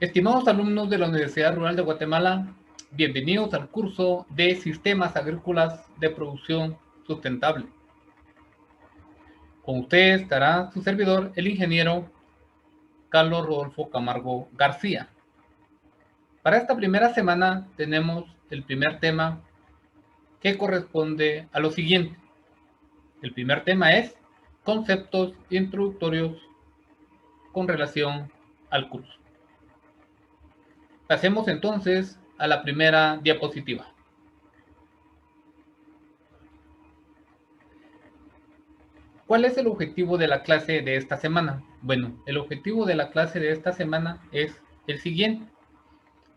Estimados alumnos de la Universidad Rural de Guatemala, bienvenidos al curso de Sistemas Agrícolas de Producción Sustentable. Con ustedes estará su servidor, el ingeniero Carlos Rodolfo Camargo García. Para esta primera semana tenemos el primer tema que corresponde a lo siguiente. El primer tema es conceptos introductorios con relación al curso. Pasemos entonces a la primera diapositiva. ¿Cuál es el objetivo de la clase de esta semana? Bueno, el objetivo de la clase de esta semana es el siguiente: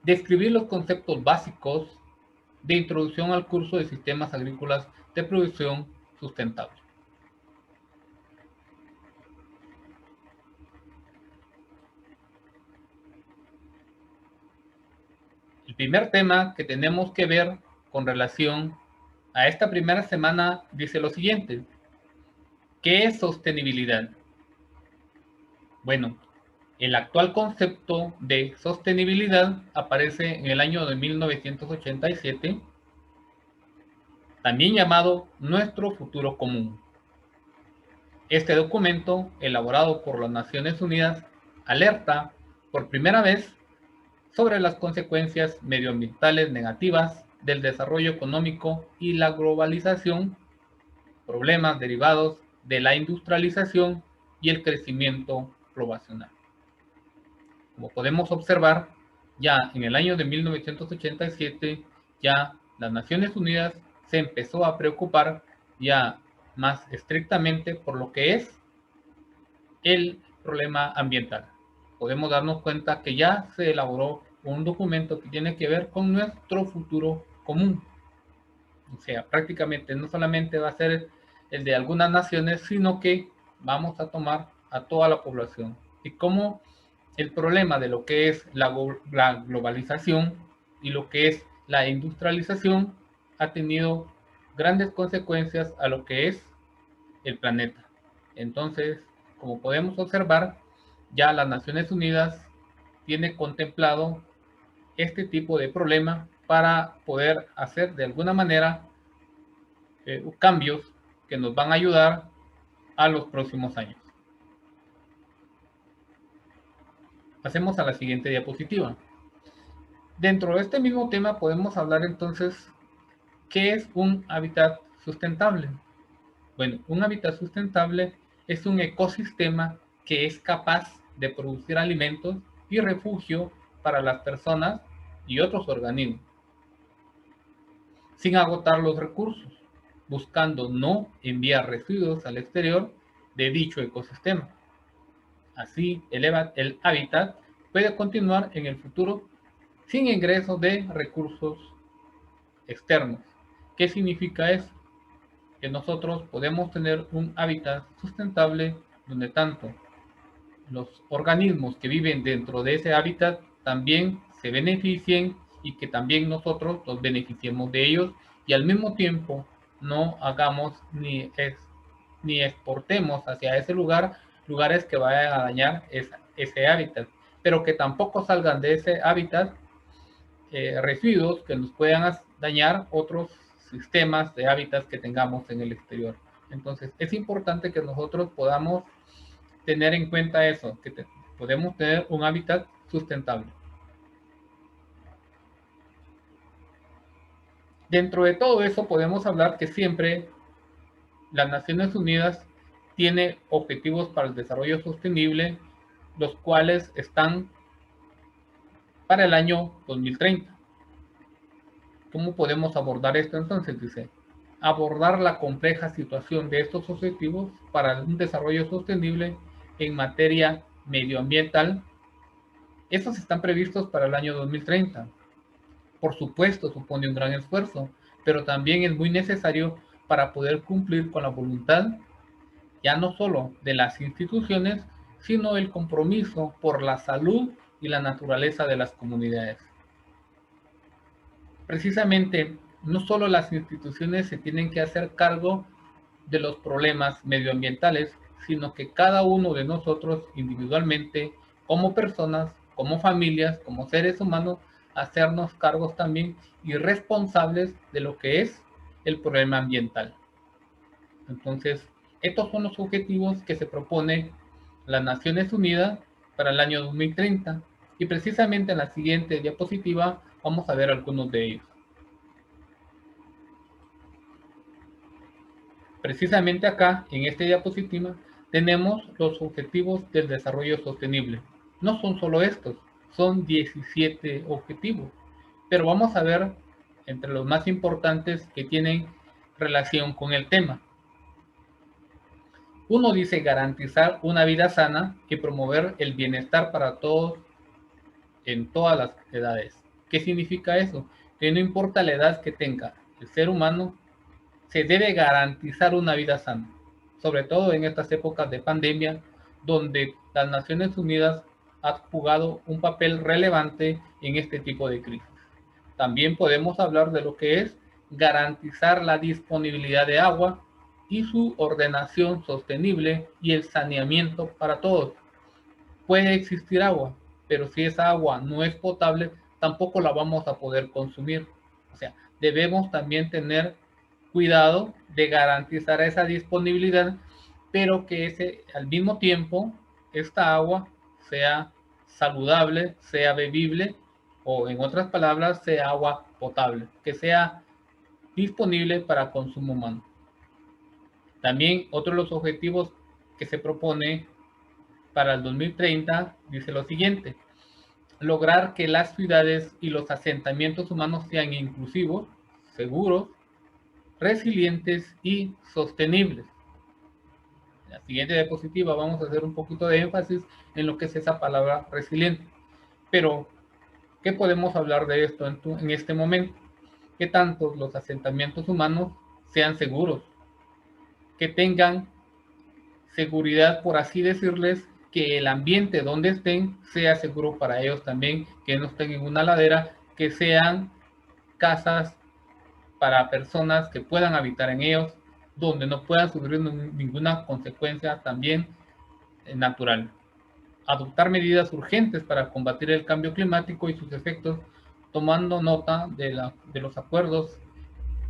describir los conceptos básicos de introducción al curso de sistemas agrícolas de producción sustentable. El primer tema que tenemos que ver con relación a esta primera semana dice lo siguiente: ¿qué es sostenibilidad? Bueno, el actual concepto de sostenibilidad aparece en el año de 1987, también llamado Nuestro Futuro Común. Este documento, elaborado por las Naciones Unidas, alerta por primera vez sobre las consecuencias medioambientales negativas del desarrollo económico y la globalización, problemas derivados de la industrialización y el crecimiento poblacional. Como podemos observar, ya en el año de 1987, ya las Naciones Unidas se empezó a preocupar ya más estrictamente por lo que es el problema ambiental. Podemos darnos cuenta que ya se elaboró un documento que tiene que ver con nuestro futuro común. O sea, prácticamente no solamente va a ser el de algunas naciones, sino que vamos a tomar a toda la población. Y cómo el problema de lo que es la globalización y lo que es la industrialización ha tenido grandes consecuencias a lo que es el planeta. Entonces, como podemos observar, ya las Naciones Unidas tiene contemplado este tipo de problema para poder hacer de alguna manera cambios que nos van a ayudar a los próximos años. Pasemos a la siguiente diapositiva. Dentro de este mismo tema podemos hablar entonces, ¿qué es un hábitat sustentable? Bueno, un hábitat sustentable es un ecosistema que es capaz de producir alimentos y refugio para las personas y otros organismos, sin agotar los recursos, buscando no enviar residuos al exterior de dicho ecosistema. Así, el hábitat puede continuar en el futuro sin ingreso de recursos externos. ¿Qué significa eso? Que nosotros podemos tener un hábitat sustentable donde tanto los organismos que viven dentro de ese hábitat también se beneficien y que también nosotros nos beneficiemos de ellos, y al mismo tiempo no hagamos ni exportemos hacia ese lugar lugares que vayan a dañar ese hábitat, pero que tampoco salgan de ese hábitat residuos que nos puedan dañar otros sistemas de hábitats que tengamos en el exterior. Entonces, es importante que nosotros podamos tener en cuenta eso, que podemos tener un hábitat sustentable. Dentro de todo eso podemos hablar que siempre las Naciones Unidas tiene objetivos para el desarrollo sostenible, los cuales están para el año 2030. ¿Cómo podemos abordar esto entonces? Dice, abordar la compleja situación de estos objetivos para un desarrollo sostenible en materia medioambiental. Estos están previstos para el año 2030. Por supuesto, supone un gran esfuerzo, pero también es muy necesario para poder cumplir con la voluntad, ya no solo de las instituciones, sino el compromiso por la salud y la naturaleza de las comunidades. Precisamente, no solo las instituciones se tienen que hacer cargo de los problemas medioambientales, sino que cada uno de nosotros individualmente, como personas, como familias, como seres humanos, hacernos cargos también y responsables de lo que es el problema ambiental. Entonces, estos son los objetivos que se propone las Naciones Unidas para el año 2030 y precisamente en la siguiente diapositiva vamos a ver algunos de ellos. Precisamente acá, en esta diapositiva, tenemos los objetivos del desarrollo sostenible. No son solo estos, son 17 objetivos, pero vamos a ver entre los más importantes que tienen relación con el tema. Uno dice garantizar una vida sana y promover el bienestar para todos en todas las edades. ¿Qué significa eso? Que no importa la edad que tenga el ser humano, se debe garantizar una vida sana, sobre todo en estas épocas de pandemia, donde las Naciones Unidas han jugado un papel relevante en este tipo de crisis. También podemos hablar de lo que es garantizar la disponibilidad de agua y su ordenación sostenible y el saneamiento para todos. Puede existir agua, pero si esa agua no es potable, tampoco la vamos a poder consumir. O sea, debemos también tener cuidado de garantizar esa disponibilidad, pero que al mismo tiempo esta agua sea saludable, sea bebible o en otras palabras sea agua potable, que sea disponible para consumo humano. También otro de los objetivos que se propone para el 2030 dice lo siguiente: lograr que las ciudades y los asentamientos humanos sean inclusivos, seguros, resilientes y sostenibles. En la siguiente diapositiva vamos a hacer un poquito de énfasis en lo que es esa palabra resiliente. Pero, ¿qué podemos hablar de esto en este momento? Que tanto los asentamientos humanos sean seguros, que tengan seguridad, por así decirles, que el ambiente donde estén sea seguro para ellos también, que no estén en una ladera, que sean casas para personas que puedan habitar en ellos, donde no puedan sufrir ninguna consecuencia también natural. Adoptar medidas urgentes para combatir el cambio climático y sus efectos, tomando nota de los acuerdos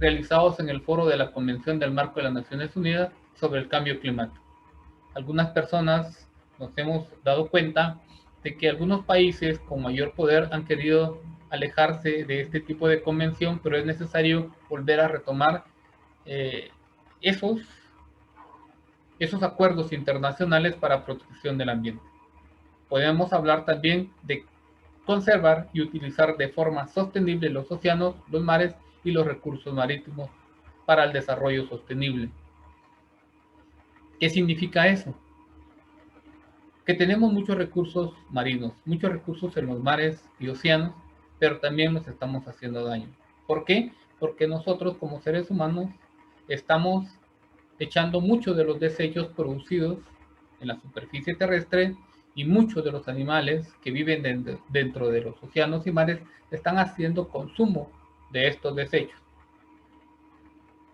realizados en el foro de la Convención del Marco de las Naciones Unidas sobre el cambio climático. Algunas personas nos hemos dado cuenta de que algunos países con mayor poder han querido alejarse de este tipo de convención, pero es necesario volver a retomar eh, esos, esos acuerdos internacionales para protección del ambiente. Podemos hablar también de conservar y utilizar de forma sostenible los océanos, los mares y los recursos marítimos para el desarrollo sostenible. ¿Qué significa eso? Que tenemos muchos recursos marinos, muchos recursos en los mares y océanos, pero también nos estamos haciendo daño. ¿Por qué? Porque nosotros como seres humanos estamos echando muchos de los desechos producidos en la superficie terrestre y muchos de los animales que viven dentro de los océanos y mares están haciendo consumo de estos desechos.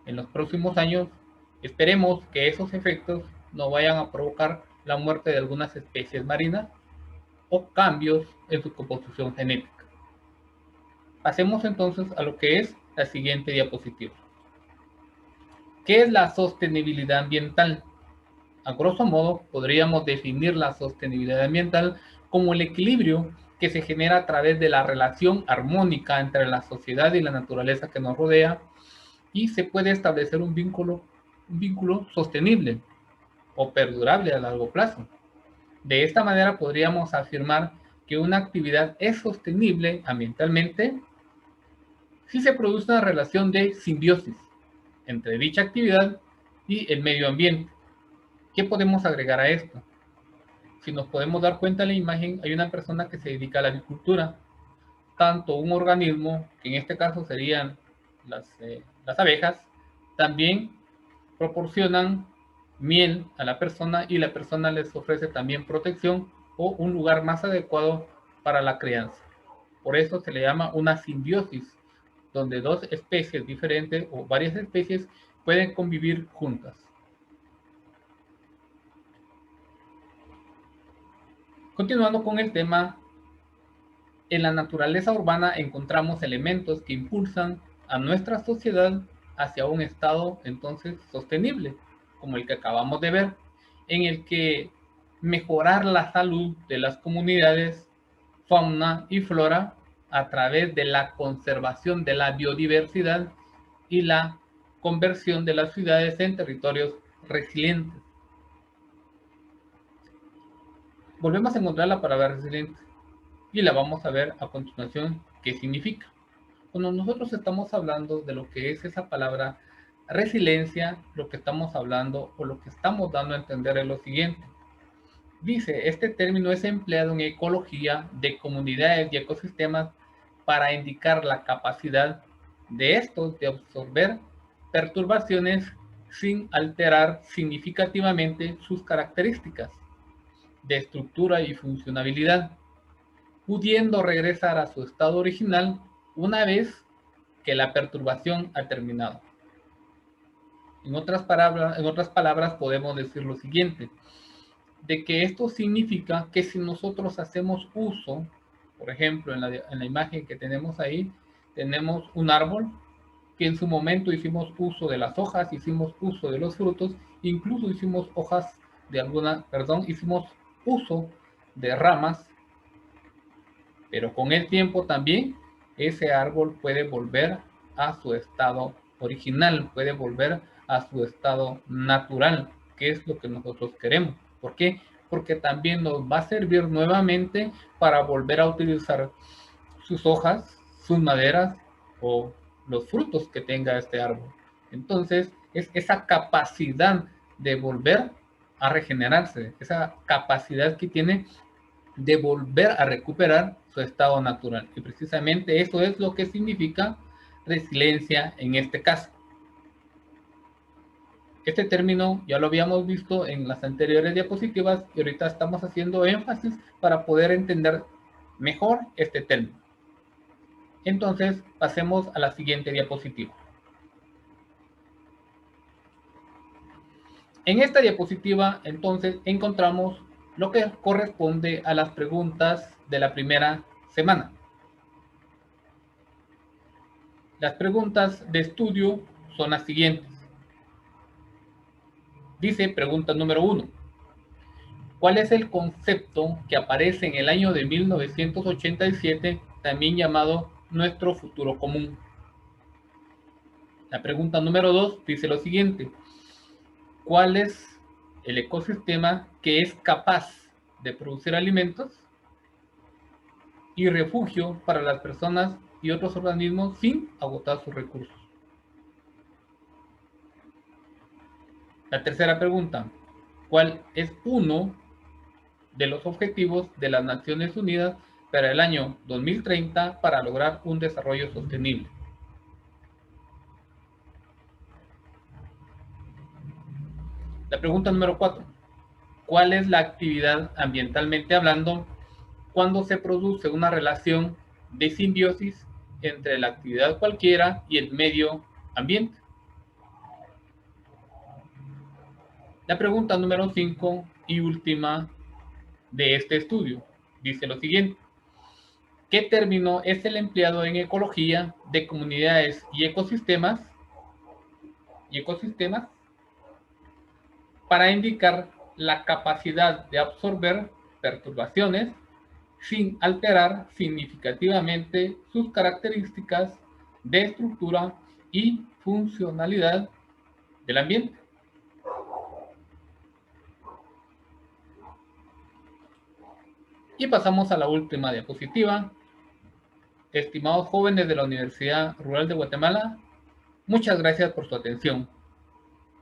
En los próximos años esperemos que esos efectos no vayan a provocar la muerte de algunas especies marinas o cambios en su composición genética. Pasemos entonces a lo que es la siguiente diapositiva. ¿Qué es la sostenibilidad ambiental? A grosso modo, podríamos definir la sostenibilidad ambiental como el equilibrio que se genera a través de la relación armónica entre la sociedad y la naturaleza que nos rodea, y se puede establecer un vínculo sostenible o perdurable a largo plazo. De esta manera podríamos afirmar que una actividad es sostenible ambientalmente si se produce una relación de simbiosis entre dicha actividad y el medio ambiente. ¿Qué podemos agregar a esto? Si nos podemos dar cuenta en la imagen, hay una persona que se dedica a la agricultura, tanto un organismo, que en este caso serían las abejas, también proporcionan miel a la persona y la persona les ofrece también protección o un lugar más adecuado para la crianza. Por eso se le llama una simbiosis, donde dos especies diferentes o varias especies pueden convivir juntas. Continuando con el tema En la naturaleza urbana encontramos elementos que impulsan a nuestra sociedad hacia un estado entonces sostenible, como el que acabamos de ver, en el que mejorar la salud de las comunidades, fauna y flora a través de la conservación de la biodiversidad y la conversión de las ciudades en territorios resilientes. Volvemos a encontrar la palabra resiliente y la vamos a ver a continuación qué significa. Cuando nosotros estamos hablando de lo que es esa palabra resiliencia, lo que estamos hablando o lo que estamos dando a entender es lo siguiente. Dice, este término es empleado en ecología de comunidades y ecosistemas para indicar la capacidad de estos de absorber perturbaciones sin alterar significativamente sus características de estructura y funcionalidad, pudiendo regresar a su estado original una vez que la perturbación ha terminado. En otras palabras podemos decir lo siguiente, de que esto significa que si nosotros hacemos uso, por ejemplo, en la imagen que tenemos ahí, tenemos un árbol que en su momento hicimos uso de las hojas, hicimos uso de los frutos, incluso hicimos hicimos uso de ramas, pero con el tiempo también ese árbol puede volver a su estado original, puede volver a su estado natural, que es lo que nosotros queremos. ¿Por qué? Porque también nos va a servir nuevamente para volver a utilizar sus hojas, sus maderas o los frutos que tenga este árbol. Entonces, es esa capacidad de volver a regenerarse, esa capacidad que tiene de volver a recuperar su estado natural. Y precisamente eso es lo que significa resiliencia en este caso. Este término ya lo habíamos visto en las anteriores diapositivas y ahorita estamos haciendo énfasis para poder entender mejor este término. Entonces, pasemos a la siguiente diapositiva. En esta diapositiva, entonces, encontramos lo que corresponde a las preguntas de la primera semana. Las preguntas de estudio son las siguientes. Dice, pregunta número 1. ¿Cuál es el concepto que aparece en el año de 1987, también llamado nuestro futuro común? La pregunta número 2 dice lo siguiente. ¿Cuál es el ecosistema que es capaz de producir alimentos y refugio para las personas y otros organismos sin agotar sus recursos? La tercera pregunta, ¿cuál es uno de los objetivos de las Naciones Unidas para el año 2030 para lograr un desarrollo sostenible? La pregunta número 4, ¿cuál es la actividad ambientalmente hablando cuando se produce una relación de simbiosis entre la actividad cualquiera y el medio ambiente? La pregunta número 5 y última de este estudio dice lo siguiente. ¿Qué término es el empleado en ecología de comunidades y ecosistemas para indicar la capacidad de absorber perturbaciones sin alterar significativamente sus características de estructura y funcionalidad del ambiente? Y pasamos a la última diapositiva. Estimados jóvenes de la Universidad Rural de Guatemala, muchas gracias por su atención.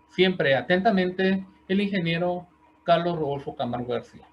Siempre atentamente, el ingeniero Carlos Rodolfo Camargo García.